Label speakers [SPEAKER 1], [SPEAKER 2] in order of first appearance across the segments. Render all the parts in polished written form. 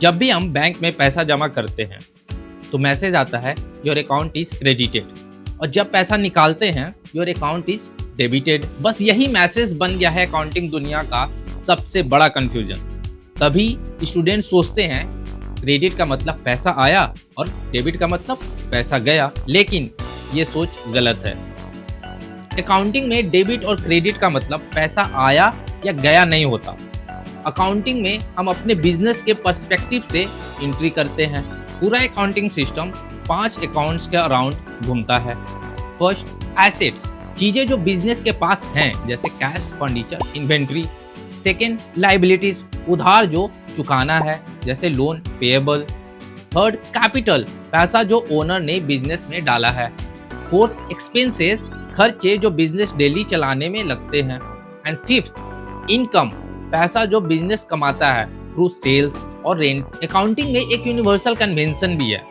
[SPEAKER 1] जब भी हम बैंक में पैसा जमा करते हैं तो मैसेज आता है योर अकाउंट इज क्रेडिटेड, और जब पैसा निकालते हैं योर अकाउंट इज डेबिटेड। बस यही मैसेज बन गया है अकाउंटिंग दुनिया का सबसे बड़ा कंफ्यूजन। तभी स्टूडेंट सोचते हैं क्रेडिट का मतलब पैसा आया और डेबिट का मतलब पैसा गया, लेकिन ये सोच गलत है। अकाउंटिंग में डेबिट और क्रेडिट का मतलब पैसा आया या गया नहीं होता। अकाउंटिंग में हम अपने बिजनेस के पर्सपेक्टिव से एंट्री करते हैं। पूरा अकाउंटिंग सिस्टम 5 अकाउंट्स के अराउंड घूमता है। फर्स्ट, एसेट्स, चीजें जो बिजनेस के पास हैं, जैसे cash, furniture, inventory. Second, liabilities, उधार जो चुकाना है, जैसे लोन, पेएबल। थर्ड, कैपिटल, पैसा जो ओनर ने बिजनेस में डाला है। फोर्थ, एक्सपेंसेस, खर्चे जो बिजनेस डेली चलाने में लगते हैं। एंड फिफ्थ, इनकम, पैसा जो बिजनेस कमाता है थ्रू सेल्स और रेंट। अकाउंटिंग में एक यूनिवर्सल कन्वेंशन भी है।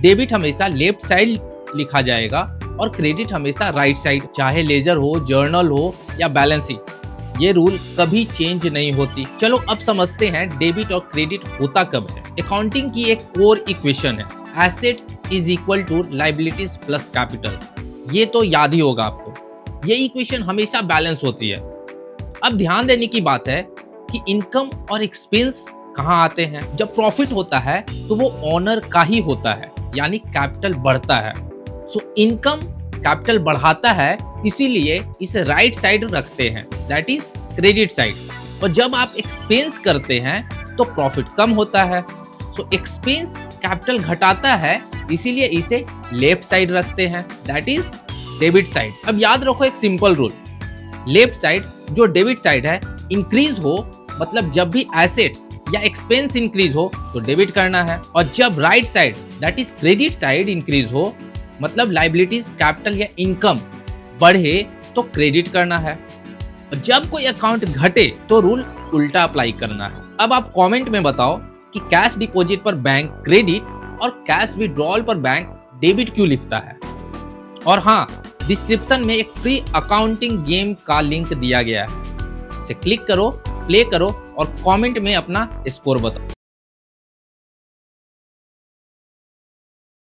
[SPEAKER 1] डेबिट हमेशा लेफ्ट साइड लिखा जाएगा और क्रेडिट हमेशा राइट साइड, चाहे लेजर हो, जर्नल हो या बैलेंस शीट। ये रूल कभी चेंज नहीं होती। चलो अब समझते हैं डेबिट और क्रेडिट होता कब है। अकाउंटिंग की एक कोर इक्वेशन है, assets is equal to liabilities plus capital. ये तो याद ही होगा आपको। ये इक्वेशन हमेशा बैलेंस होती है। अब ध्यान देने की बात है कि इनकम और एक्सपेंस कहाँ आते हैं। जब प्रॉफिट होता है तो वो ओनर का ही होता है, यानी कैपिटल बढ़ता है। सो इनकम कैपिटल बढ़ाता है, इसीलिए इसे राइट साइड रखते हैं, दैट इज क्रेडिट साइड। और जब आप एक्सपेंस करते हैं तो प्रॉफिट कम होता है। सो एक्सपेंस कैपिटल घटाता है, इसीलिए इसे लेफ्ट साइड रखते हैं, दैट इज डेबिट साइड। अब याद रखो एक सिंपल रूल, लेफ्ट साइड जो डेबिट साइड है इंक्रीज हो मतलब जब भी एसेट्स या एक्सपेंस इंक्रीज हो तो डेबिट करना है, और जब right side that is credit side increase हो मतलब लाइबिलिटीज, कैपिटल या इनकम बढ़े तो क्रेडिट करना है, और जब कोई अकाउंट घटे तो रूल उल्टा अप्लाई करना है। अब आप कमेंट में बताओ कि कैश डिपॉजिट पर बैंक क्रेडिट और कैश विड्रॉल पर बैंक डेबिट क्यों लिखता है। और हाँ, डिस्क्रिप्शन में एक फ्री अकाउंटिंग गेम का लिंक दिया गया है, इसे क्लिक करो, प्ले करो और कमेंट में अपना स्कोर बताओ।